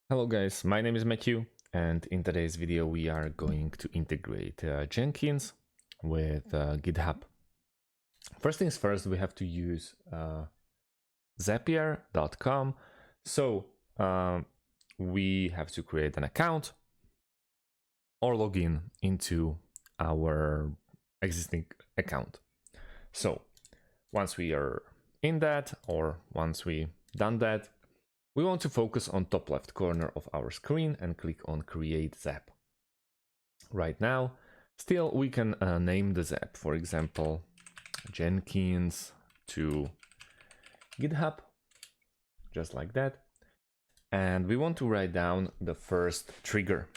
Hello guys, my name is Matthew, and in today's video we are going to integrate Jenkins with GitHub. First things first, we have to use Zapier.com. So we have to create an account or log in into our existing account. So once we are in that, or once we done that, we want to focus on top left corner of our screen and click on Create Zap. Right now, still we can name the zap, for example, Jenkins to GitHub, just like that. And we want to write down the first trigger.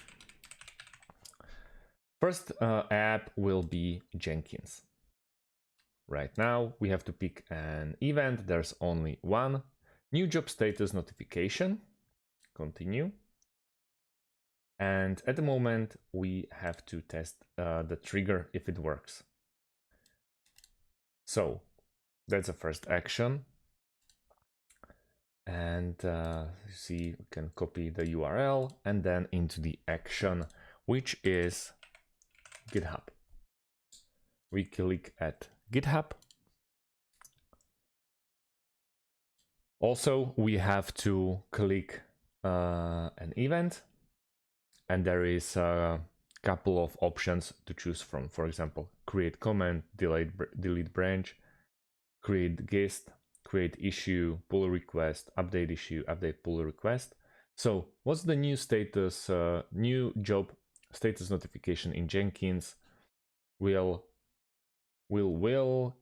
First app will be Jenkins. Right now, we have to pick an event. There's only one. New job status notification, continue. And at the moment, we have to test the trigger if it works. So that's the first action. And you see, we can copy the URL and then into the action, which is GitHub. We click at GitHub. Also, we have to click an event, and there is a couple of options to choose from. For example, create comment, delete branch, create guest, create issue, pull request, update issue, update pull request. So what's the new status, new job status notification in Jenkins? Will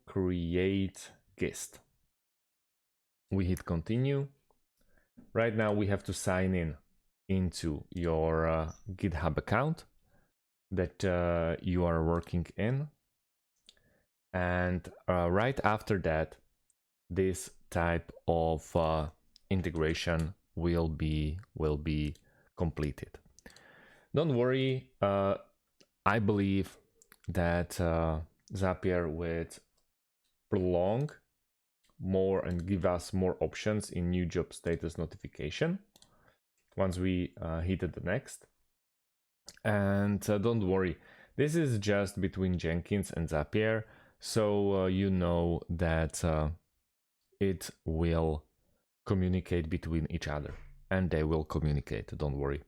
create guest. We hit continue. Right now we have to sign in into your GitHub account that you are working in. And right after that, this type of integration will be completed. Don't worry, I believe that Zapier would prolong more and give us more options in new job status notification once we hit the next. And don't worry, this is just between Jenkins and Zapier, so you know that it will communicate between each other, and they will communicate, don't worry.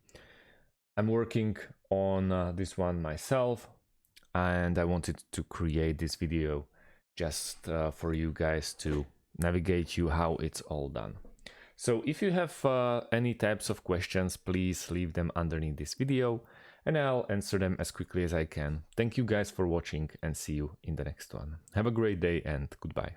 I'm working on this one myself, and I wanted to create this video just for you guys to navigate you how it's all done. So if you have any types of questions, please leave them underneath this video and I'll answer them as quickly as I can. Thank you guys for watching and see you in the next one. Have a great day and goodbye.